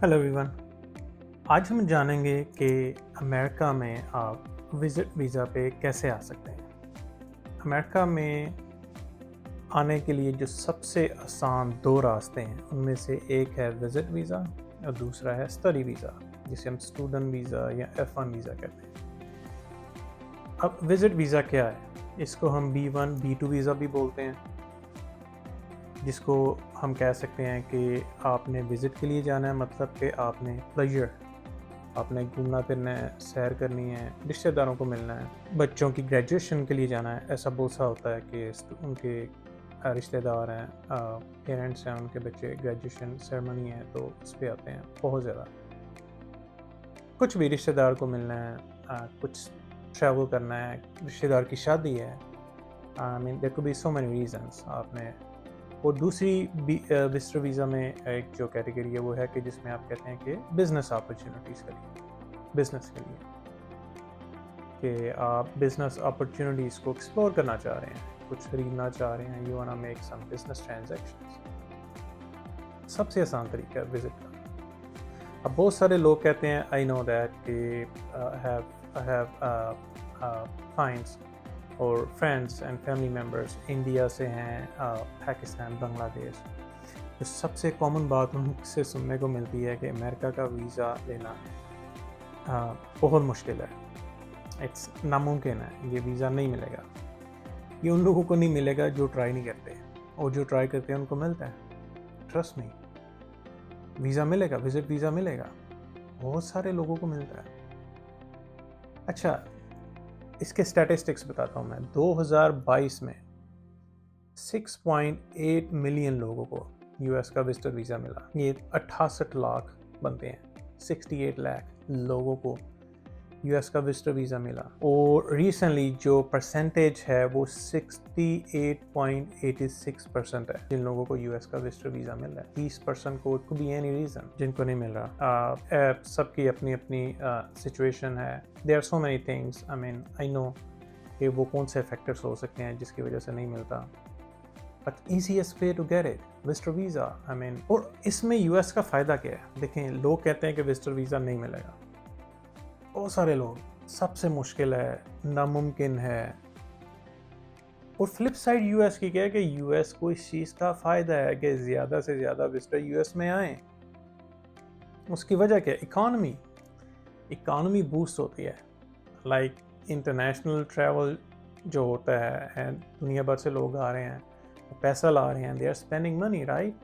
Hello everyone. आज हम जानेंगे कि अमेरिका में आप विज़िट वीज़ा पे कैसे आ सकते हैं। अमेरिका में आने के लिए जो सबसे आसान दो रास्ते हैं उनमें से एक है विज़िट वीज़ा और दूसरा है स्टडी वीज़ा, जिसे हम स्टूडेंट वीज़ा या F1 वीज़ा कहते हैं। अब विज़िट वीज़ा क्या है? इसको हम B1 B2 वीज़ा भी बोलते हैं, जिसको हम कह सकते हैं कि आपने विज़िट के लिए जाना है, मतलब कि आपने प्लेजर, आपने घूमना फिरना है, सैर करनी है, रिश्तेदारों को मिलना है, बच्चों की ग्रेजुएशन के लिए जाना है। ऐसा बहुत सा होता है कि उनके रिश्तेदार हैं, पेरेंट्स हैं, उनके बच्चे ग्रेजुएशन सेरेमनी है तो उस पर आते हैं बहुत ज़्यादा। कुछ भी रिश्तेदार को मिलना है, कुछ ट्रैवल करना है, रिश्तेदार की शादी है। I mean there could be so many reasons. आपने और दूसरी विजिटर वीज़ा में एक जो कैटेगरी है वो है कि जिसमें आप कहते हैं कि बिज़नेस अपॉर्चुनिटीज़ के लिए, बिज़नेस के लिए, कि आप बिज़नेस अपॉर्चुनिटीज़ को एक्सप्लोर करना चाह रहे हैं, कुछ खरीदना चाह रहे हैं, you want to make some business transactions. सबसे आसान तरीका है विज़िट का। अब बहुत सारे लोग कहते हैं आई नो दैट कि आई हैव फाइंड्स और friends and family members India से हैं, पाकिस्तान, बांग्लादेश। तो सबसे कॉमन बात उनसे सुनने को मिलती है कि अमेरिका का वीज़ा लेना बहुत मुश्किल है, इट्स नामुमकिन है, ये वीज़ा नहीं मिलेगा। ये उन लोगों को नहीं मिलेगा जो ट्राई नहीं करते, और जो ट्राई करते हैं उनको मिलता है। ट्रस्ट मी, वीज़ा मिलेगा, विजिट वीज़ा मिलेगा, बहुत सारे लोगों को मिलता है। अच्छा, इसके स्टैटिस्टिक्स बताता हूँ मैं। 2022 में 6.8 मिलियन लोगों को यूएस का विजिटर वीज़ा मिला। ये 68 लाख बनते हैं। 68 लाख लोगों को यूएस का विजिटर वीज़ा मिला। और रिसेंटली जो परसेंटेज है वो 68.86% है जिन लोगों को यूएस का विजिटर वीज़ा मिल रहा है। 30% को it could be any reason जिनको नहीं मिल रहा। सबकी अपनी अपनी सिचुएशन है। There are so many things, I mean I know कि वो कौन से फैक्टर्स हो सकते हैं जिसकी वजह से नहीं मिलता। But easiest way to get it, visitor visa. I mean, और इसमें यूएस का फ़ायदा क्या है? देखें, लोग कहते हैं कि विजिटर वीज़ा नहीं मिलेगा, बहुत सारे लोग, सबसे मुश्किल है, नामुमकिन है। और फ्लिप साइड यूएस की क्या है कि यूएस को इस चीज़ का फ़ायदा है कि ज़्यादा से ज़्यादा विजिटर यूएस में आए। उसकी वजह क्या है? इकानमी बूस्ट होती है। लाइक इंटरनेशनल ट्रैवल जो होता है, दुनिया भर से लोग आ रहे हैं, पैसा ला रहे हैं, they are spending money, right.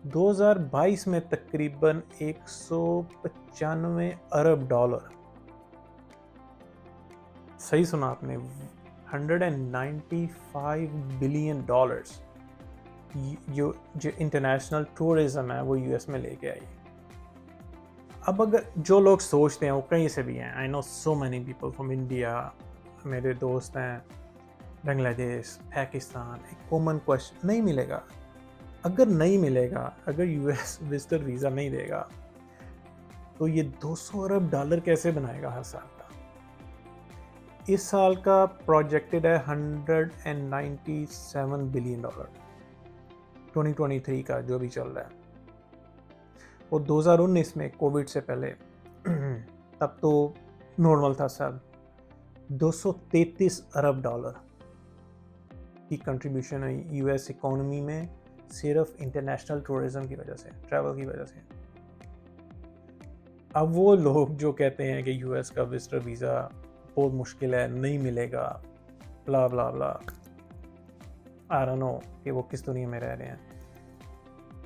2022 में तकरीबन 195 अरब डॉलर, सही सुना आपने, 195 बिलियन डॉलर्स जो इंटरनेशनल टूरिज्म है वो यूएस में लेके आई। अब अगर जो लोग सोचते हैं वो कहीं से भी हैं, I know so many people from India, मेरे दोस्त हैं बांग्लादेश, पाकिस्तान। एक कॉमन क्वेश्चन, नहीं मिलेगा। अगर नहीं मिलेगा, अगर यूएस विजिटर वीज़ा नहीं देगा तो ये 200 अरब डॉलर कैसे बनाएगा हर साल का? इस साल का प्रोजेक्टेड है 197 बिलियन डॉलर 2023 का जो भी चल रहा है। और 2019 में कोविड से पहले तब तो नॉर्मल था सब, 233 अरब डॉलर की कंट्रीब्यूशन है यूएस इकोनॉमी में, सिर्फ इंटरनेशनल टूरिज्म की वजह से, ट्रैवल की वजह से। अब वो लोग जो कहते हैं कि यूएस का विजिटर वीज़ा बहुत मुश्किल है, नहीं मिलेगा, ब्ला ब्ला ब्ला, आई डोंट नो कि वो किस दुनिया में रह रहे हैं।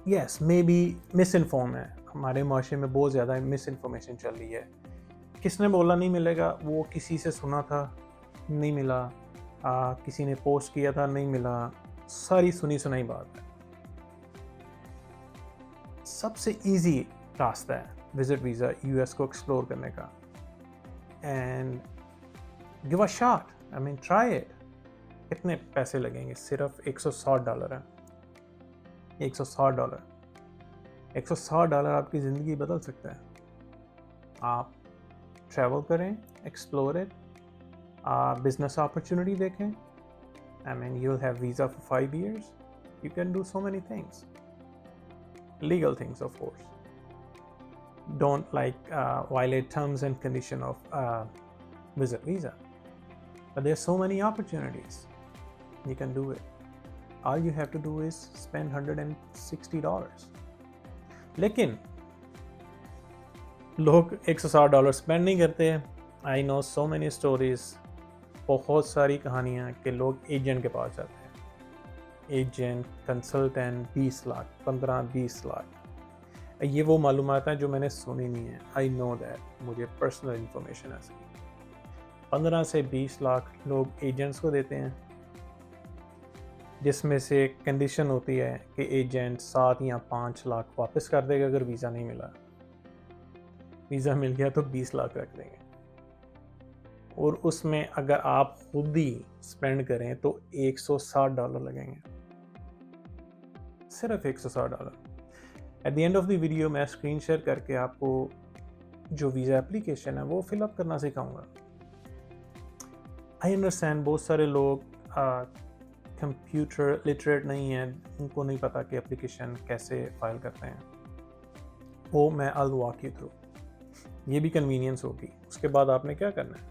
Yes, may be miss inform है। हमारे माशरे में बहुत ज़्यादा मिस इन्फॉर्मेशन चल रही है। किसने बोला नहीं मिलेगा? वो किसी से सुना था, नहीं मिला, किसी ने पोस्ट किया था, नहीं मिला, सारी सुनी सुनाई बात है। सबसे इजी रास्ता है विजिट वीज़ा यूएस को एक्सप्लोर करने का, and give a shot, I mean try it. कितने पैसे लगेंगे? सिर्फ $160 है। $160 आपकी ज़िंदगी बदल सकता है। आप ट्रैवल करें, एक्सप्लोर इट, बिजनेस अपॉर्चुनिटी देखें. I mean, you'll have visa for 5 years. You can do so many things. Legal things, of course. Don't violate terms and condition of visit visa. But there's so many opportunities. You can do it. All you have to do is spend $160. लेकिन लोग $160 spend नहीं करते हैं. I know so many stories. बहुत सारी कहानियाँ कि लोग एजेंट के पास जाते हैं. Agent, consultant, 20 lakh, 15-20 lakh. ये वो मालूमात हैं जो मैंने सुनी नहीं है. आई नो दैट, मुझे पर्सनल इन्फॉर्मेशन है. 15 से 20 लाख लोग एजेंट्स को देते हैं, जिसमें से कंडीशन होती है कि एजेंट 7 या 5 लाख वापस कर देगा अगर वीज़ा नहीं मिला. वीज़ा मिल गया तो 20 लाख रख देंगे. और उसमें अगर आप खुद ही स्पेंड करें तो $160 लगेंगे. सिर्फ $160. At the end of the video मैं स्क्रीन शेयर करके आपको जो वीज़ा एप्लीकेशन है वो फिलअप करना सिखाऊंगा. आई अंडरस्टैंड बहुत सारे लोग कंप्यूटर लिटरेट नहीं हैं, उनको नहीं पता कि एप्लीकेशन कैसे फाइल करते हैं. वो मैं I will walk you through. ये भी कन्वीनियंस होगी. उसके बाद आपने क्या करना है,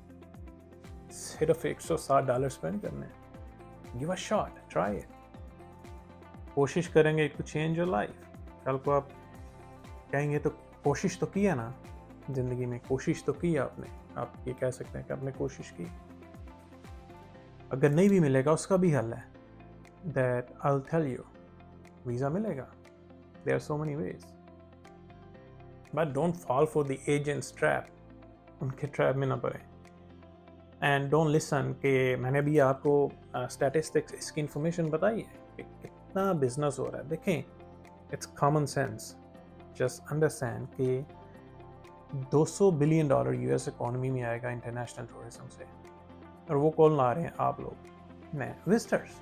सिर्फ $160 स्पेंड करने हैं. Give a shot, try it. कोशिश करेंगे टू चेंज योर लाइफ. कल को आप कहेंगे तो कोशिश तो किया ना ज़िंदगी में, कोशिश तो की आपने. आप ये कह सकते हैं कि आपने कोशिश की. अगर नहीं भी मिलेगा उसका भी हल है. That I will tell you. Visa मिलेगा. There are so many ways. But don't fall for the agents trap. उनके ट्रैप में ना पड़े. एंड डोंट लिसन कि मैंने भी आपको स्टैटिस्टिक्स इसकी इंफॉर्मेशन बताई है कि कितना बिजनेस हो रहा है. देखें, it's common sense. Just understand कि $200 बिलियन यूएस इकॉनमी में आएगा इंटरनेशनल टूरिज्म से. और वो कौन ला रहे हैं? आप लोग, मैं, visitors.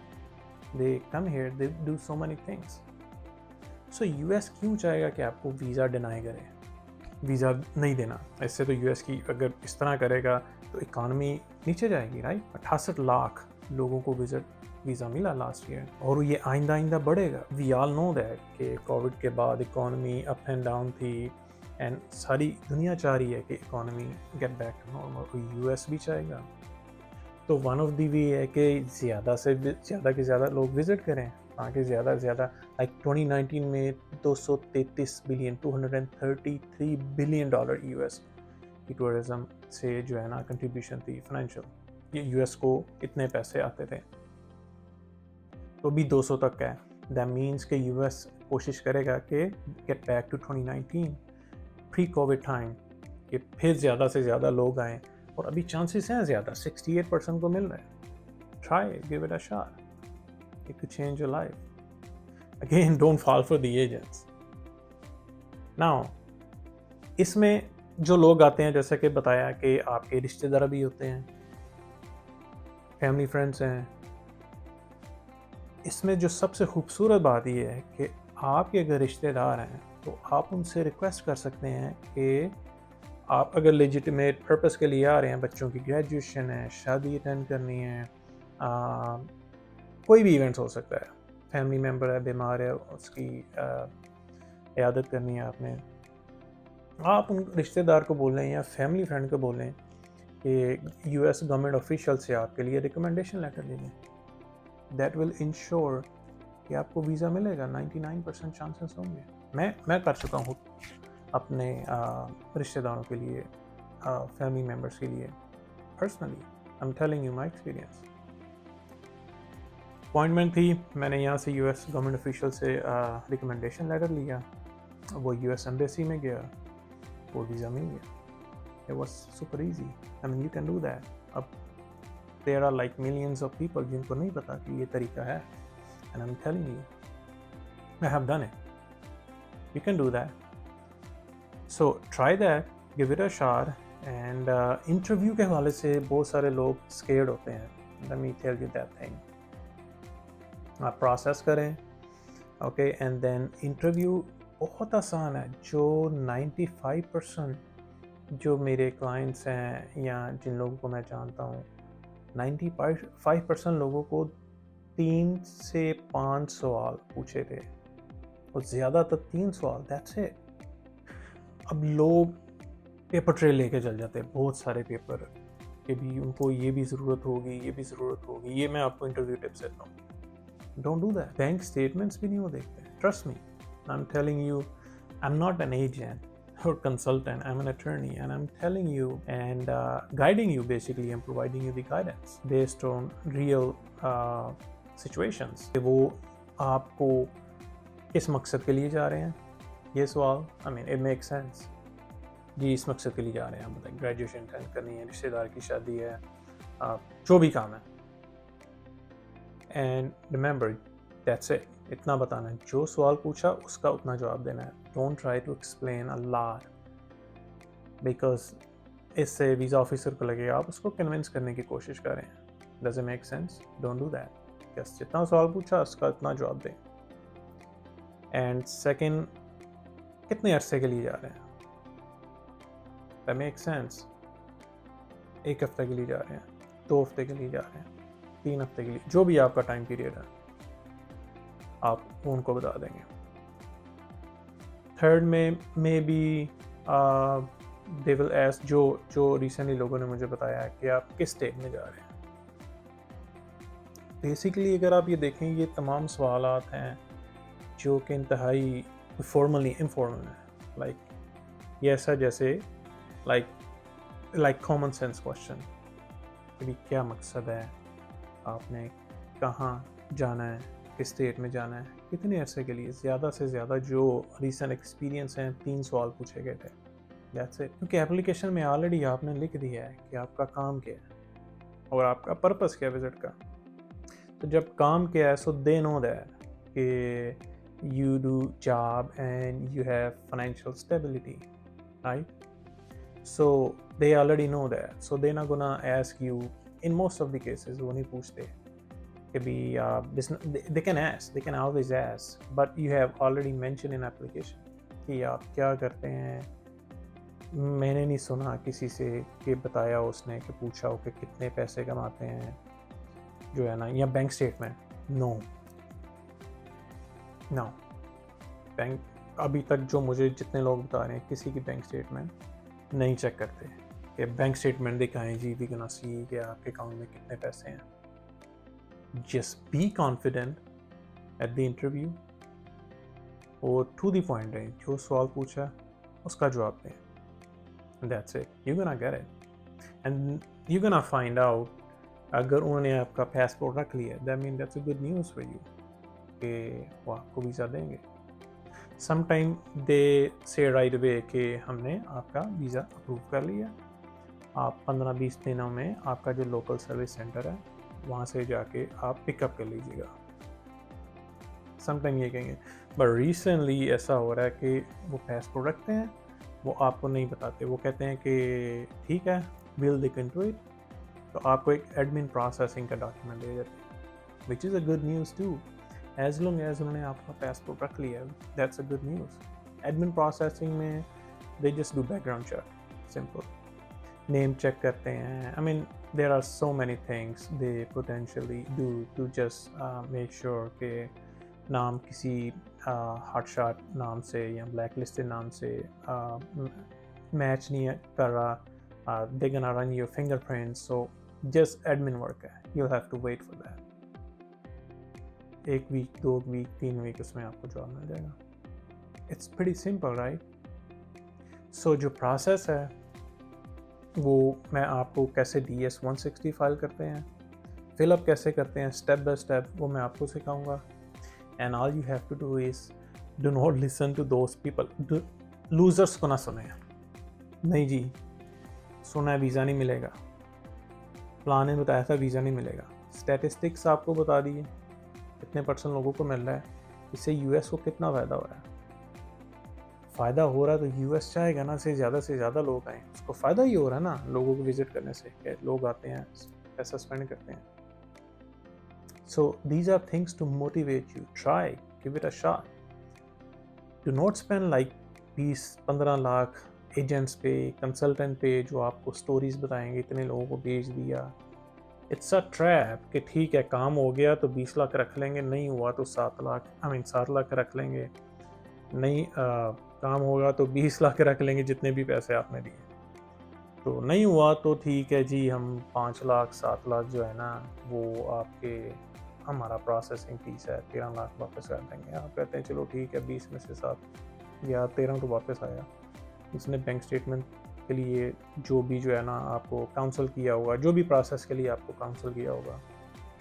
They come here, they do so many things. So US क्यों चाहेगा कि आपको वीज़ा डिनाई करे, वीज़ा नहीं देना? इससे तो यूएस की अगर इस तरह करेगा तो इकॉनमी नीचे जाएगी, राइट. 68 लाख लोगों को वीज़ा मिला लास्ट ईयर, और ये आइंदा बढ़ेगा. वी ऑल नो दैट कि कोविड के बाद इकॉनमी अप एंड डाउन थी, एंड सारी दुनिया चाह रही है कि economy get back to normal. और यूएस भी चाहेगा. तो वन ऑफ दी वे है कि ज़्यादा से ज़्यादा के ज़्यादा लोग विज़िट करें, ताकि ज़्यादा से ज़्यादा. लाइक 2019 में $233 बिलियन, $233 बिलियन यूएस की टूरिज़म से जो है ना कंट्रीब्यूशन थी फाइनेंशियल. ये यूएस को इतने पैसे आते थे, तो भी 200 तक है. दैट मीन्स कि यूएस कोशिश करेगा कि get back to 2019 pre Covid time, कि फिर ज़्यादा से ज़्यादा लोग आएँ. और अभी चांसेस हैं ज़्यादा, 68% को मिल रहा है. Try, give it a shot. It could change your life. Again, don't fall for the agents. Now इसमें जो लोग आते हैं, जैसे कि बताया कि आपके रिश्तेदार भी होते हैं, फैमिली फ्रेंड्स हैं. इसमें जो सबसे खूबसूरत बात यह है कि आपके अगर रिश्तेदार हैं तो आप उनसे रिक्वेस्ट कर सकते हैं कि आप अगर लेजिटिमेट पर्पस के लिए आ रहे हैं, बच्चों की ग्रेजुएशन है, शादी अटेंड करनी है, कोई भी इवेंट्स हो सकता है, फैमिली मेम्बर है, बीमार है, उसकी इयादत करनी है आपने, आप उन रिश्तेदार को बोलें या फैमिली फ्रेंड को बोलें कि यूएस गवर्नमेंट ऑफिशियल से आपके लिए रिकमेंडेशन लेटर ले लें. दैट विल इंश्योर कि आपको वीज़ा मिलेगा. 99% चांसेस होंगे. मैं कर चुका हूँ अपने रिश्तेदारों के लिए, फैमिली मेम्बर्स के लिए personally. I am telling you my experience. Appointment थी, मैंने यहाँ से यूएस गवर्नमेंट ऑफिशियल से रिकमेंडेशन लेटर लिया, वो यूएस एम्बेसी में गया, वो वीज़ा मिल गया. It was super easy. I mean, you can do that. अब there are like millions of people जिनको नहीं पता कि ये तरीका है, and I am telling you, I have done it. You can do that. So try that, give it a shot. And interview के हवाले से बहुत सारे लोग स्केर्ड होते हैं. Let me tell you that thing. आप प्रोसेस करें, ओके, एंड देन इंटरव्यू बहुत आसान है. जो 95% जो मेरे क्लाइंट्स हैं या जिन लोगों को मैं जानता हूँ, 95% लोगों को 3 से 5 सवाल पूछे थे और ज़्यादातर 3 सवाल, दैट्स इट। अब लोग पेपर ट्रेल लेके चल जाते हैं, बहुत सारे पेपर कि भी उनको ये भी ज़रूरत होगी, ये भी ज़रूरत होगी। ये मैं आपको इंटरव्यू टिप्स देता हूँ। Don't do that. Bank statements भी नहीं वो देखते, trust me. I am telling you, I am not an agent or consultant. I'm an attorney and I'm telling you and guiding you. Basically, I'm providing you the guidance based on real situations. वो आपको किस मकसद के लिए जा रहे हैं, ये सवाल, I mean it makes sense जी। इस मकसद के लिए जा रहे हैं, आप बताएं, ग्रेजुएशन अटेंड करनी है, रिश्तेदार की शादी है, जो भी काम है। एंड रिमेंबर, दैट्स इट, इतना बताना है। जो सवाल पूछा उसका उतना जवाब देना है। Don't try to explain a lot, because इससे वीज़ा ऑफिसर को लगेगा आप उसको कन्विंस करने की कोशिश कर रहे हैं। Does it make sense? Don't do that. बस जितना सवाल पूछा उसका उतना जवाब दें। एंड सेकंड, कितने अरसे के लिए जा रहे हैं? That make sense. 1 हफ्ते के लिए जा रहे हैं, 2 हफ्ते के लिए जा रहे हैं, 3 हफ्ते के लिए, जो भी आपका टाइम पीरियड है आप उनको बता देंगे। थर्ड में may be they will ask, जो रिसेंटली लोगों ने मुझे बताया है कि आप किस स्टेट में जा रहे हैं। बेसिकली अगर आप ये देखें, ये तमाम सवालात हैं जो कि इंतहाई फॉर्मली इनफॉर्मल है। लाइक ये ऐसा जैसे लाइक कॉमन सेंस क्वेश्चन कि क्या मकसद है, आपने कहाँ जाना है, किस स्टेट में जाना है, कितने अरसे के लिए। ज़्यादा से ज़्यादा जो रिसेंट एक्सपीरियंस हैं 3 सवाल पूछे गए थे, दैट्स इट। क्योंकि एप्लीकेशन में ऑलरेडी आपने लिख दिया है कि आपका काम क्या है और आपका पर्पस क्या है विजिट का। तो जब काम क्या है, सो दे नो दैट कि you do job and you have financial stability, right? So they already know that, so they're not gonna ask you in most of the cases। वो नहीं पूछते कि भी they can ask, they can always ask, but you have already mentioned in application कि आप क्या करते हैं। मैंने नहीं सुना किसी से कि बताया उसने कि पूछा हो कि कितने पैसे कमाते हैं, जो है ना, या bank statement. No no, bank अभी तक जो मुझे जितने लोग बता रहे हैं, किसी की बैंक स्टेटमेंट नहीं चेक करते कि बैंक स्टेटमेंट दिखाएं जी, वी कैन सी कि आपके अकाउंट में कितने पैसे हैं। Just be confident at the interview और टू द पॉइंट रहें। जो सवाल पूछा उसका जवाब दें, that's it, you gonna get it and you gonna find out. अगर उन्होंने आपका पासपोर्ट रख लिया, that mean that's a good news for you कि वो आपको वीज़ा देंगे। समटाइम दे से राइट अवे कि हमने आपका वीज़ा अप्रूव कर लिया, आप 15-20 दिनों में आपका जो लोकल सर्विस सेंटर है वहाँ से जाके आप पिकअप कर लीजिएगा। समटाइम ये कहेंगे, बट रिसेंटली ऐसा हो रहा है कि वो पासपोर्ट रखते हैं, वो आपको नहीं बताते। वो कहते हैं कि ठीक है, विल लुक इनटू इट, तो आपको एक एडमिन प्रोसेसिंग का डॉक्यूमेंट दे देते हैं, which is a good news too. As long as उन्होंने आपका पासपोर्ट रख लिया, that's a good news. Admin processing में they just do background check, simple. Name check करते हैं, I mean there are so many things they potentially do to just make sure कि नाम किसी हॉटशॉट नाम से या ब्लैक लिस्टेड नाम से मैच नहीं कर रहा। They gonna run your fingerprints, so just admin work है, you have to wait for that. 1 week, 2 week, 3 week उसमें आपको जॉब मिल जाएगा। It's pretty simple, right? So जो प्रोसेस है वो मैं आपको कैसे DS-160 फाइल करते हैं, फिलअप कैसे करते हैं स्टेप बाय स्टेप, वो मैं आपको सिखाऊंगा। And all you have to do is do not listen to those people. Losers को ना सुने, नहीं जी, सुना है वीज़ा नहीं मिलेगा, प्लान ने बताया था वीज़ा नहीं मिलेगा, स्टैटिस्टिक्स आपको बता दिए कितने % लोगों को मिल रहा है, इससे US को कितना फ़ायदा हो रहा है। फ़ायदा हो रहा है तो US चाहेगा ना से ज़्यादा लोग आएँ, उसको फ़ायदा ही हो रहा है ना लोगों को विज़िट करने से, कि लोग आते हैं, पैसा स्पेंड करते हैं। So these are things to motivate you, try, give it a shot. Do not spend like 20-15 lakh agents पे, कंसल्टेंट पे जो आपको स्टोरीज़ बताएंगे इतने लोगों को भेज दिया। इट्स अ ट्रैप कि ठीक है काम हो गया तो 20 लाख रख लेंगे, नहीं हुआ तो 7 लाख रख लेंगे, नहीं काम होगा तो 20 लाख रख लेंगे जितने भी पैसे आपने दिए। तो नहीं हुआ तो ठीक है जी, हम 5 लाख 7 लाख जो है ना वो आपके हमारा प्रोसेसिंग फीस है 13 लाख वापस कर देंगे। आप कहते हैं चलो ठीक है, 20 में से 7 या 13 तो वापस आया। इसने बैंक स्टेटमेंट के लिए जो भी जो है ना आपको काउंसल किया होगा, जो भी प्रोसेस के लिए आपको काउंसल किया होगा,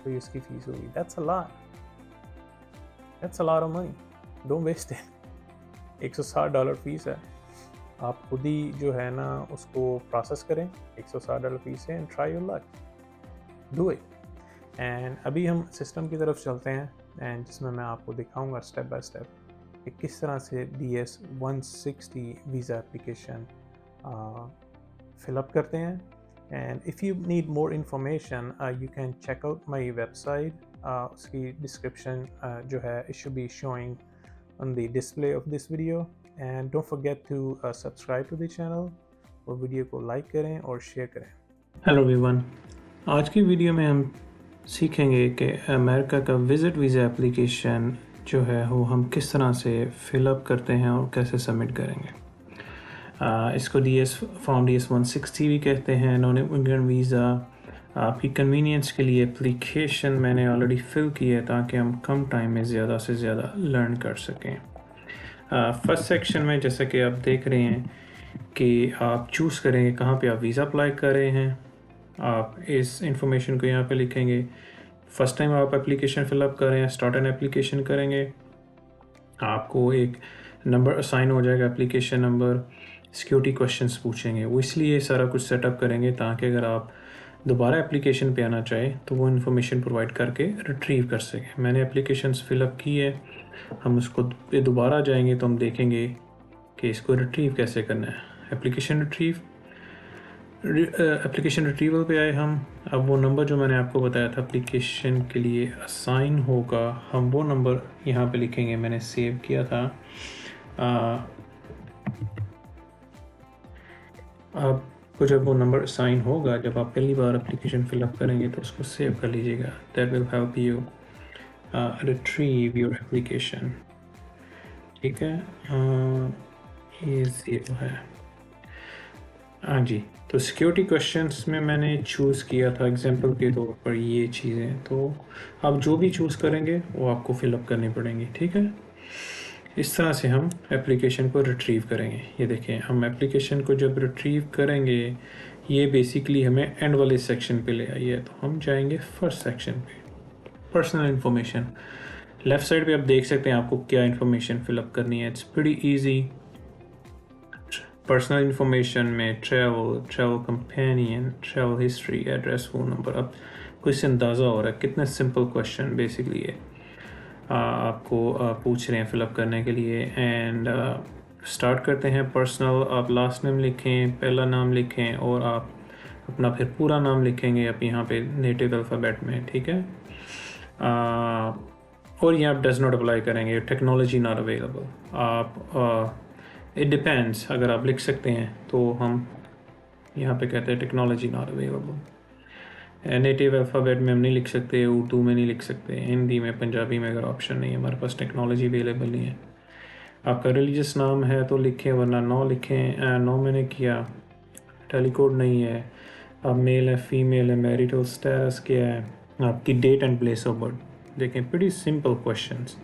तो ये इसकी फीस होगी। That's a lot of money, don't waste it. $160 fees है, आप खुद ही जो है ना उसको प्रोसेस करें। $160 फीस है and try your luck, do it. And अभी हम सिस्टम की तरफ चलते हैं एंड जिसमें मैं आपको दिखाऊंगा स्टेप बाय स्टेप कि किस तरह से DS-160 वीज़ा एप्लीकेशन फिलअप करते हैं। And if you need more information you can check out my website, उसकी डिस्क्रिप्शन जो है it should be showing on the display of this video, and don't forget to subscribe to the channel और video को like करें और share करें। Hello everyone, आज की वीडियो में हम सीखेंगे कि अमेरिका का विज़िट वीज़ा एप्लीकेशन जो है वो हम किस तरह से फिलअप करते हैं और कैसे सबमिट करेंगे। इसको फॉर्म DS-160 भी कहते हैं, नॉन इमिग्रेंट वीज़ा। आपकी कन्वीनियंस के लिए एप्लीकेशन मैंने ऑलरेडी फ़िल की है ताकि हम कम टाइम में ज़्यादा से ज़्यादा लर्न कर सकें। फर्स्ट सेक्शन में जैसा कि आप देख रहे हैं कि आप चूज़ करेंगे कहाँ पे आप वीज़ा अप्लाई कर रहे हैं। आप इस इंफॉर्मेशन को यहाँ पे लिखेंगे। फर्स्ट टाइम आप एप्लीकेशन फ़िलअप कर रहे हैं, स्टार्ट एन एप्लीकेशन करेंगे, आपको एक नंबर असाइन हो जाएगा, एप्लीकेशन नंबर। सिक्योरिटी क्वेश्चंस पूछेंगे, वो इसलिए सारा कुछ सेटअप करेंगे ताकि अगर आप दोबारा एप्लीकेशन पे आना चाहे तो वो इन्फॉर्मेशन प्रोवाइड करके रिट्रीव कर सकें। मैंने एप्लीकेशंस फिलअप की है, हम उसको पे दोबारा जाएंगे तो हम देखेंगे कि इसको रिट्रीव कैसे करना है। एप्लीकेशन रिट्रीवल पे आए हम। अब वो नंबर जो मैंने आपको बताया था एप्लीकेशन के लिए असाइन होगा, हम वो नंबर यहाँ पे लिखेंगे, मैंने सेव किया था। आपको जब वो नंबर असाइन होगा, जब आप पहली बार एप्लीकेशन फिलअप करेंगे तो उसको सेव कर लीजिएगा। That will help you retrieve your application. ठीक है, ये ज़ीरो है। हाँ जी, तो सिक्योरिटी क्वेश्चंस में मैंने चूज़ किया था एग्जांपल के तौर पर ये चीज़ें, तो आप जो भी चूज़ करेंगे वो आपको फिलअप करनी पड़ेंगी। ठीक है, इस तरह से हम एप्लीकेशन को रिट्रीव करेंगे। ये देखें, हम एप्लीकेशन को जब रिट्रीव करेंगे ये बेसिकली हमें एंड वाले सेक्शन पे ले आई है, तो हम जाएंगे फर्स्ट सेक्शन पे, पर्सनल इन्फॉर्मेशन। लेफ़्ट साइड पे आप देख सकते हैं आपको क्या इन्फॉर्मेशन फिलअप करनी है। It's pretty easy. Personal information में travel companion, travel history, address, phone number. अब कुछ अंदाज़ा हो रहा है कितना सिंपल क्वेश्चन बेसिकली है आपको पूछ रहे हैं फिलअप करने के लिए। एंड स्टार्ट करते हैं। पर्सनल, आप लास्ट नेम लिखें, पहला नाम लिखें और आप अपना फिर पूरा नाम लिखेंगे आप यहाँ पे नेटिव अल्फ़ाबेट में। ठीक है, और यहाँ आप डज नॉट अप्लाई करेंगे, टेक्नोलॉजी नॉट अवेलेबल। आप इट डिपेंड्स, अगर आप लिख सकते हैं तो हम यहाँ पे कहते हैं technology not available. Native alphabet में हम नहीं लिख सकते, उर्दू में नहीं लिख सकते, हिंदी में, पंजाबी में अगर ऑप्शन नहीं है, हमारे पास टेक्नोलॉजी अवेलेबल नहीं है। आपका रिलीजियस नाम है तो लिखें, वरना नो लिखें। नो मैंने किया। टेलीकोड नहीं है। आप मेल है, फीमेल है, मैरिटल स्टेटस क्या है, आपकी date and place of birth. देखें, प्रीटी सिंपल क्वेश्चंस।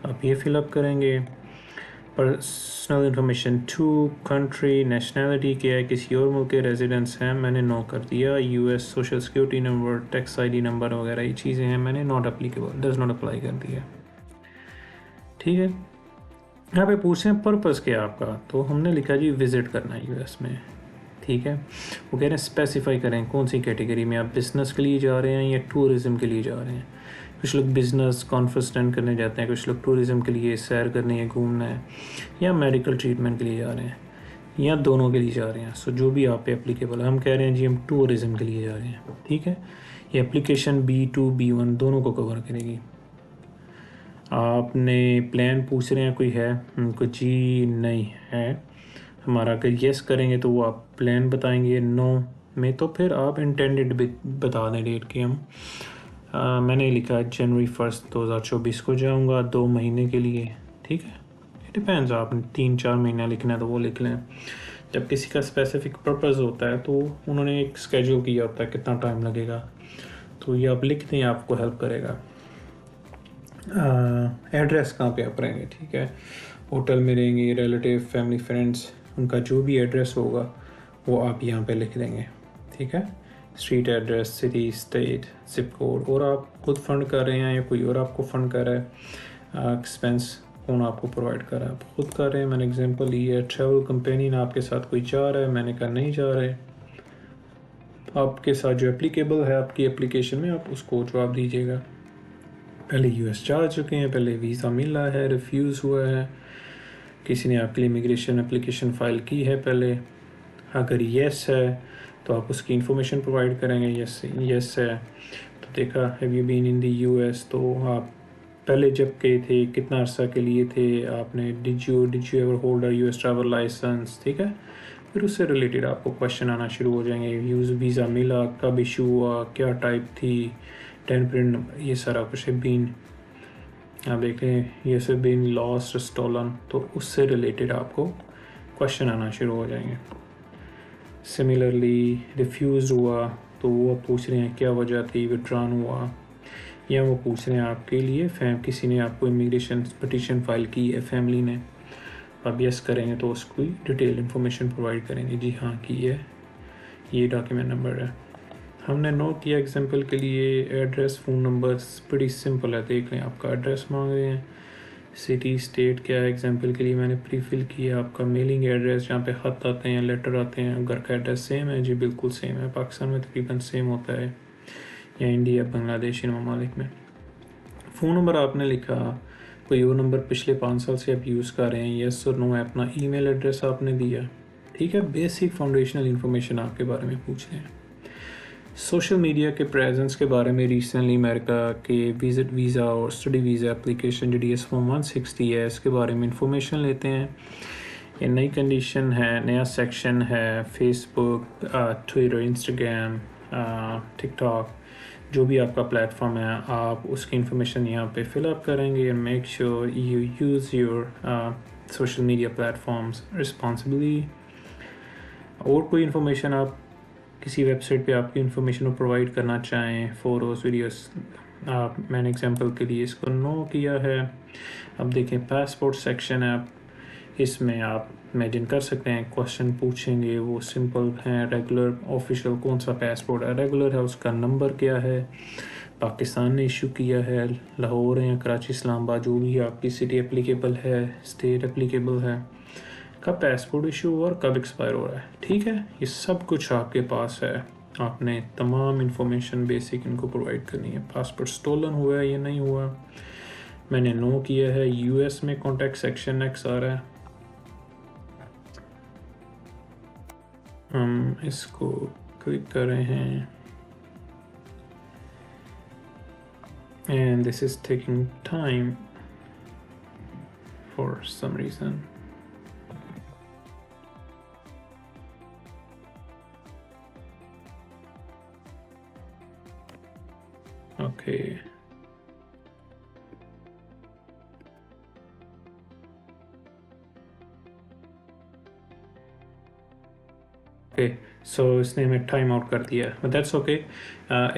आप ये फिलअप करेंगे। पर्सनल इन्फॉर्मेशन 2, कंट्री, नेशनैलिटी क्या है, किसी और मुल्क के रेजिडेंस हैं, मैंने नो कर दिया। US social security number, tax ID number वगैरह ये चीज़ें हैं, मैंने not applicable, does not apply कर दिया। ठीक है, यहाँ पे पूछते हैं पर्पज़ क्या है आपका, तो हमने लिखा जी विज़िट करना है US में। ठीक है, वो कह रहे हैं स्पेसिफाई करें कौन सी कैटेगरी में, आप बिज़नेस के लिए जा रहे हैं या टूरिज़म के लिए जा रहे हैं। कुछ लोग बिज़नेस कॉन्फ्रेंस अटेंड करने जाते हैं, कुछ लोग टूरिज़म के लिए सैर करने या घूमना है, या मेडिकल ट्रीटमेंट के लिए जा रहे हैं, या दोनों के लिए जा रहे हैं। सो जो भी आप पे एप्लीकेबल है, हम कह रहे हैं जी हम टूरिज़म के लिए जा रहे हैं। ठीक है, ये एप्लीकेशन B2 B1 दोनों को कवर करेगी। आपने प्लान पूछ रहे हैं कोई है, कोई जी नहीं है, हमारा अगर येस करेंगे तो वो आप प्लान बताएंगे, नो में तो फिर आप इंटेंडेड बता दें डेट की। मैंने लिखा जनवरी 1 2024 को जाऊंगा 2 महीने के लिए, ठीक है। इट डिपेंड्स, आपने 3-4 महीना लिखना है तो वो लिख लें। जब किसी का स्पेसिफिक पर्पस होता है तो उन्होंने एक स्केड्यूल किया होता है कितना टाइम लगेगा, तो ये आप लिख दें, आपको हेल्प करेगा। एड्रेस कहाँ पे आप रहेंगे, ठीक है। होटल में रहेंगे, रिलेटिव, फैमिली, फ्रेंड्स, उनका जो भी एड्रेस होगा वो आप यहाँ पे लिख देंगे, ठीक है। Street address, city, state, zip code, और आप खुद फंड कर रहे हैं या कोई और आपको फंड कर रहा है, एक्सपेंस कौन आपको प्रोवाइड कर रहा है, आप खुद कर रहे हैं। मैंने एग्जांपल ली है, ट्रैवल कंपेनियन आपके साथ कोई जा रहा है, मैंने कहा नहीं जा रहे। आपके साथ जो एप्लीकेबल है आपकी एप्लीकेशन में, आप उसको जवाब दीजिएगा। पहले यूएस जा चुके हैं, पहले वीज़ा मिला है, रिफ्यूज़ हुआ है, किसी ने आपके लिए इमिग्रेशन एप्लीकेशन फ़ाइल की है पहले, अगर येस है तो आप उसकी इंफॉर्मेशन प्रोवाइड करेंगे। येस है तो देखा, have you been in the US, तो आप पहले जब गए थे कितना अर्सा के लिए थे, आपने did you ever hold a US travel licence, ठीक है। फिर उससे रिलेटेड आपको क्वेश्चन आना शुरू हो जाएंगे, वीज़ा मिला, कब इशू हुआ, क्या टाइप थी, 10 प्रिंट नंबर, ये सारा कुछ है। बीन आप देख रहे हैं, ये सब बीन लॉस्ट, स्टॉलन, तो उससे रिलेटेड आपको क्वेश्चन आना शुरू हो जाएंगे। सिमिलरली रिफ्यूज़ हुआ तो वो पूछ रहे हैं क्या वजह थी, विड्रॉन हुआ, या वो पूछ रहे हैं आपके लिए किसी ने आपको इमिग्रेशन पटिशन फाइल की है फैमिली ने, आप यस करेंगे तो उसकी डिटेल इन्फॉर्मेशन प्रोवाइड करेंगे, जी हाँ की है, ये डॉक्यूमेंट नंबर है। हमने नोट किया एग्जांपल के लिए एड्रेस, फ़ोन नंबर, बड़ी सिंपल है, देख लें आपका एड्रेस मांग रहे हैं, सिटी, स्टेट क्या है, एग्जांपल के लिए मैंने प्री फिल किया आपका मेलिंग एड्रेस, जहाँ पे ख़त आते हैं, लेटर आते हैं, घर का एड्रेस सेम है, जी बिल्कुल सेम है, पाकिस्तान में तकरीबन सेम होता है, या इंडिया, बांग्लादेश, इन ममालिक में। फ़ोन नंबर आपने लिखा, कोई वो नंबर पिछले 5 साल से आप यूज़ कर रहे हैं, यस और नो है, अपना ईमेल एड्रेस आपने दिया, ठीक है। बेसिक फाउंडेशनल इन्फॉर्मेशन आपके बारे में पूछ रहे हैं। सोशल मीडिया के प्रेजेंस के बारे में, रिसेंटली अमेरिका के विजिट वीज़ा और स्टडी वीज़ा एप्लीकेशन जी फॉर्म 160 है, इसके बारे में इंफॉर्मेशन लेते हैं। ये नई कंडीशन है, नया सेक्शन है, फेसबुक, ट्विटर, इंस्टाग्राम, टिकटॉक, जो भी आपका प्लेटफॉर्म है, आप उसकी इंफॉर्मेशन यहाँ पे फिलअप करेंगे। And make sure you use your social media platforms responsibly. और कोई इन्फॉर्मेशन आप किसी वेबसाइट पे आपकी इन्फॉर्मेशन को प्रोवाइड करना चाहें, फ़ोटोज़, वीडियोस, आप, मैंने एग्जांपल के लिए इसको नो किया है। अब देखें पासपोर्ट सेक्शन है, आप इसमें आप इमेजिन कर सकते हैं क्वेश्चन पूछेंगे, वो सिंपल हैं, रेगुलर, ऑफिशियल, कौन सा पासपोर्ट है, रेगुलर है, उसका नंबर क्या है, पाकिस्तान ने इशू किया है, लाहौर है या कराची, इस्लामाबाद, जो भी आपकी सिटी एप्लीकेबल है, स्टेट एप्लीकेबल है, कब पासपोर्ट इशू हुआ और कब एक्सपायर हो रहा है, ठीक है। ये सब कुछ आपके पास है, आपने तमाम इंफॉर्मेशन बेसिक इनको प्रोवाइड करनी है। पासपोर्ट स्टोलन हुआ है या नहीं हुआ, मैंने नो किया है। यूएस में कॉन्टैक्ट सेक्शन नेक्स्ट आ रहा है, हम इसको क्लिक कर रहे हैं, and this is taking time for some reason. Okay. Okay, so इसने हमें टाइम आउट कर दिया, but that's okay,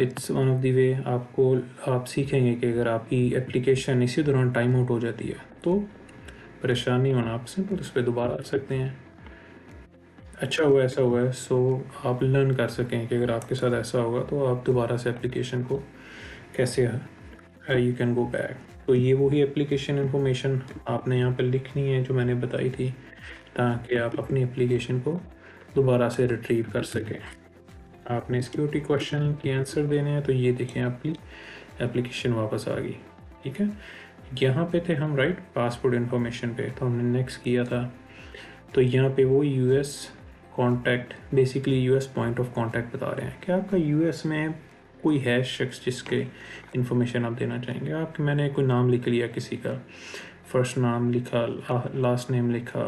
it's one of the way. आप सीखेंगे कि अगर आपकी एप्लीकेशन इसी दौरान टाइम आउट हो जाती है तो परेशान नहीं होना, आप सिंपल उस पर दोबारा आ सकते हैं। अच्छा हुआ ऐसा हुआ है, सो आप लर्न कर सकें कि अगर आपके साथ ऐसा होगा तो आप दोबारा से एप्लीकेशन को कैसे यू कैन गो बैक। तो ये वही एप्लीकेशन इंफॉर्मेशन आपने यहाँ पर लिखनी है जो मैंने बताई थी, ताकि आप अपनी एप्लीकेशन को दोबारा से रिट्रीव कर सकें। आपने सिक्योरिटी क्वेश्चन के आंसर देने हैं, तो ये देखें आपकी एप्लीकेशन वापस आ गई, ठीक है। यहाँ पे थे हम, राइट, पासपोर्ट इन्फॉर्मेशन पे, तो हमने नेक्स्ट किया था, तो यहाँ पे वो US contact, basically US point of contact बता रहे हैं कि आपका यूएस में कोई है शख्स जिसके इन्फॉर्मेशन आप देना चाहेंगे। आपके, मैंने कोई नाम लिख लिया किसी का, फर्स्ट नाम लिखा, लास्ट नेम लिखा,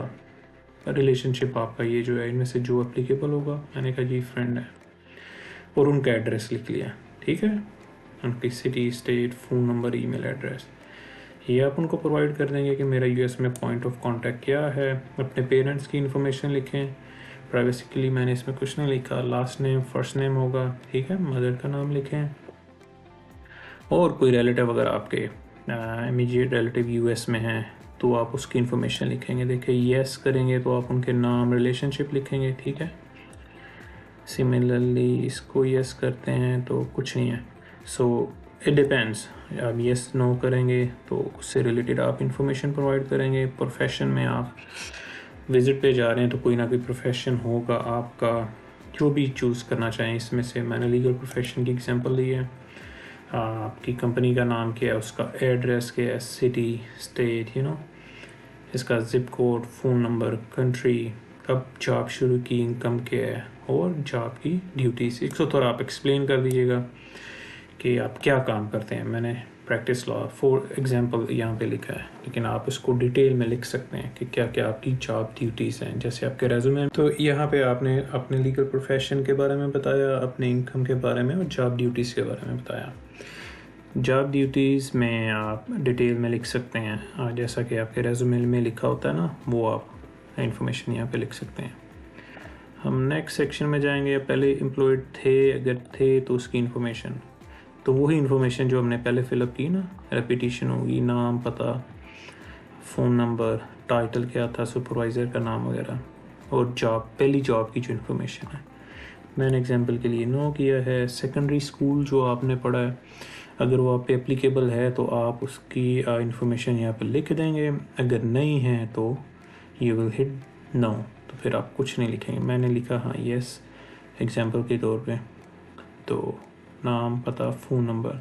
रिलेशनशिप आपका ये जो है इनमें से जो एप्लीकेबल होगा, मैंने कहा जी फ्रेंड है, और उनका एड्रेस लिख लिया, ठीक है, उनकी city, state, phone number, email address, ये आप उनको प्रोवाइड कर देंगे कि मेरा यूएस में पॉइंट ऑफ कांटेक्ट क्या है। अपने पेरेंट्स की इन्फॉर्मेशन लिखें, प्राइवेसी के लिए मैंने इसमें कुछ नहीं लिखा, लास्ट नेम फर्स्ट नेम होगा, ठीक है, मदर का नाम लिखें, और कोई रिलेटिव अगर आपके इमीडिएट रिलेटिव यूएस में हैं तो आप उसकी इन्फॉर्मेशन लिखेंगे। देखिए येस करेंगे तो आप उनके नाम, रिलेशनशिप लिखेंगे, ठीक है। सिमिलरली इसको येस करते हैं तो कुछ नहीं है। सो इट डिपेंड्स, आप येस नो करेंगे तो उससे रिलेटेड आप इंफॉर्मेशन प्रोवाइड करेंगे। प्रोफेशन में आप विज़िट पे जा रहे हैं तो कोई ना कोई प्रोफेशन होगा आपका, जो भी चूज़ करना चाहें। इसमें से मैंने लीगल प्रोफेशन की एग्जांपल ली है। आपकी कंपनी का नाम क्या है, उसका एड्रेस क्या है, सिटी, स्टेट, इसका zip code, phone number, country, कब जॉब शुरू की, इनकम क्या है, और जॉब की ड्यूटीज। एक तो थोड़ा आप एक्सप्लेन कर दीजिएगा कि आप क्या काम करते हैं। मैंने प्रैक्टिस लॉ फॉर एग्जांपल यहाँ पे लिखा है, लेकिन आप इसको डिटेल में लिख सकते हैं कि क्या क्या आपकी जॉब ड्यूटीज़ हैं, जैसे आपके रेज्यूमे। तो यहाँ पे आपने अपने लीगल प्रोफेशन के बारे में बताया, अपने इनकम के बारे में, और जॉब ड्यूटीज़ के बारे में बताया। जॉब ड्यूटीज़ में आप डिटेल में लिख सकते हैं, जैसा कि आपके रेज्यूमे में लिखा होता है ना, वो आप इंफॉर्मेशन यहाँ पे लिख सकते हैं। हम नेक्स्ट सेक्शन में जाएंगे। पहले एम्प्लॉयड थे, अगर थे तो उसकी इन्फॉर्मेशन, तो वही इन्फॉर्मेशन जो हमने पहले फिलअप की ना, रेपिटेशन होगी, नाम, पता, फ़ोन नंबर, टाइटल क्या था, सुपरवाइज़र का नाम वगैरह, और जॉब, पहली जॉब की जो इन्फॉर्मेशन है। मैंने एग्जांपल के लिए नो किया है। सेकेंडरी स्कूल जो आपने पढ़ा है, अगर वो आप पे एप्लीकेबल है तो आप उसकी इन्फॉर्मेशन यहाँ पे लिख देंगे। अगर नहीं है तो यू विल हिट नो, तो फिर आप कुछ नहीं लिखेंगे। मैंने लिखा हाँ यस एग्जांपल के तौर पे। तो नाम, पता, phone number,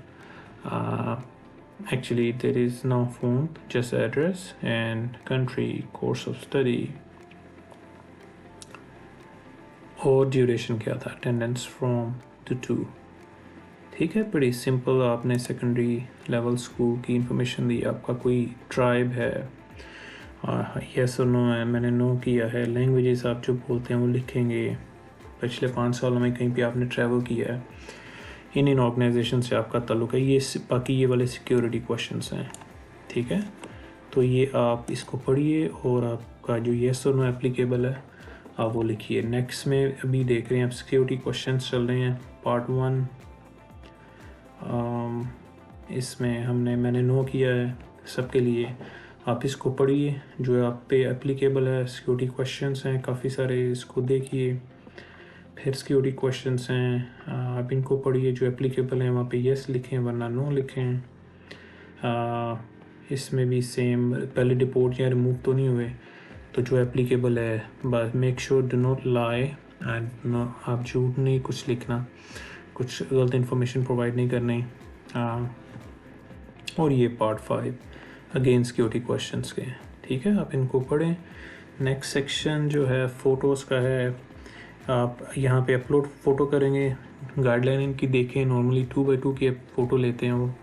actually there is no phone, just address and country, course of study, और ड्यूरेशन क्या था, अटेंडेंस फ्रॉम टू 2। ठीक है, बड़ी सिंपल। आपने सेकेंडरी लेवल स्कूल की इंफॉर्मेशन दी। आपका कोई ट्राइब है, यस और नो है, मैंने नो किया है। लैंग्वेजेस आप जो बोलते हैं वो लिखेंगे। पिछले 5 सालों में कहीं पे आपने ट्रैवल किया है, इन ऑर्गेनाइजेशन से आपका ताल्लुक है। ये बाकी ये वाले सिक्योरिटी क्वेश्चंस हैं, ठीक है। तो ये आप इसको पढ़िए और आपका जो येस और नो एप्लीकेबल है आप वो लिखिए। नेक्स्ट में अभी देख रहे हैं आप सिक्योरिटी क्वेश्चंस चल रहे हैं, पार्ट 1। इसमें मैंने नो किया है सबके लिए। आप इसको पढ़िए, जो आप पे एप्लीकेबल है। सिक्योरिटी क्वेश्चंस हैं काफ़ी सारे, इसको देखिए। फिर सिक्योरिटी क्वेश्चंस हैं, आप इनको पढ़िए। जो एप्लीकेबल हैं वहाँ पे यस लिखें, वरना नो लिखें। इसमें भी सेम, पहले डिपोर्ट या रिमूव तो नहीं हुए, तो जो एप्लीकेबल है बस make sure do not lie and no, आप झूठ नहीं कुछ लिखना, कुछ गलत इन्फॉर्मेशन प्रोवाइड नहीं करनी। और ये पार्ट 5 अगेन सिक्योरिटी क्वेश्चंस के, ठीक है। आप इनको पढ़ें। नेक्स्ट सेक्शन जो है फ़ोटोज़ का है। आप यहाँ पे अपलोड फ़ोटो करेंगे, गाइडलाइन इनकी देखें। नॉर्मली 2x2 की फ़ोटो लेते हैं वो।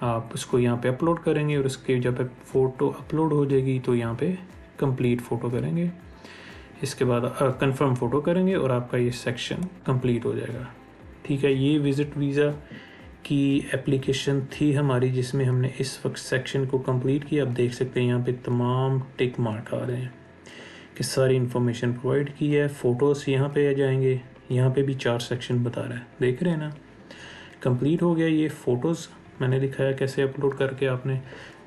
आप उसको यहाँ पे अपलोड करेंगे और उसके जब फ़ोटो अपलोड हो जाएगी तो यहाँ पे कंप्लीट फ़ोटो करेंगे। इसके बाद कंफर्म फ़ोटो करेंगे और आपका ये सेक्शन कंप्लीट हो जाएगा, ठीक है। ये विज़िट वीज़ा की एप्लीकेशन थी हमारी, जिसमें हमने इस वक्त सेक्शन को कंप्लीट किया। आप देख सकते हैं यहाँ पे तमाम टिक मार्क आ रहे हैं कि सारी इन्फॉर्मेशन प्रोवाइड की है। फ़ोटोज़ यहाँ पे आ जाएंगे, यहाँ पे भी 4 सेक्शन बता रहा है, देख रहे हैं ना। कंप्लीट हो गया ये फ़ोटोज़, मैंने दिखाया कैसे अपलोड करके आपने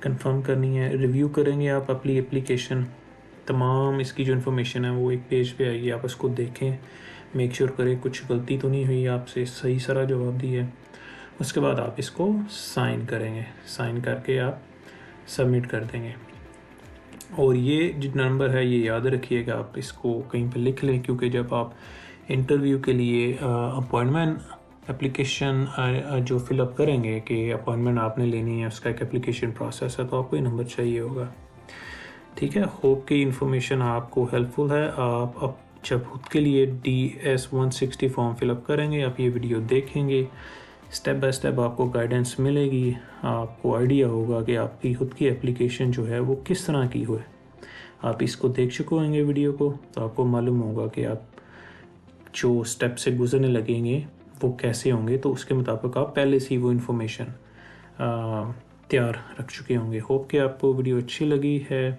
कंफर्म करनी है। रिव्यू करेंगे आप अपनी एप्लीकेशन, तमाम इसकी जो इन्फॉर्मेशन है वो एक पेज पे आएगी। आप उसको देखें, मेक श्योर करें कुछ गलती तो नहीं हुई, आपसे सही सारा जवाब दिया। उसके बाद आप इसको साइन करेंगे, साइन करके आप सबमिट कर देंगे। और ये जो नंबर है ये याद रखिएगा, आप इसको कहीं पे लिख लें, क्योंकि जब आप इंटरव्यू के लिए अपॉइंटमेंट एप्लीकेशन जो फिलअप करेंगे कि अपॉइंटमेंट आपने लेनी है, उसका एक एप्लीकेशन प्रोसेस है, तो आपको ये नंबर चाहिए होगा, ठीक है। होप की इन्फॉर्मेशन आपको हेल्पफुल है। आप अब जब खुद के लिए DS 160 फॉर्म फिलअप करेंगे, आप ये वीडियो देखेंगे, स्टेप बाय स्टेप आपको गाइडेंस मिलेगी। आपको आइडिया होगा कि आपकी खुद की एप्लीकेशन जो है वो किस तरह की हो। आप इसको देख चुके होंगे वीडियो को, तो आपको मालूम होगा कि आप जो स्टेप से गुजरने लगेंगे वो कैसे होंगे, तो उसके मुताबिक आप पहले से ही वो इन्फॉर्मेशन तैयार रख चुके होंगे। होप कि आपको वीडियो अच्छी लगी है।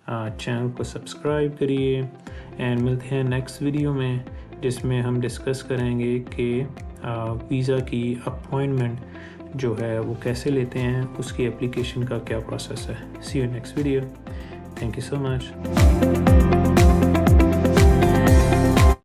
चैनल को सब्सक्राइब करिए एंड मिलते हैं नेक्स्ट वीडियो में, जिसमें हम डिस्कस करेंगे कि वीज़ा की अपॉइंटमेंट जो है वो कैसे लेते हैं, उसकी एप्लीकेशन का क्या प्रोसेस है। See you next video. Thank you so much.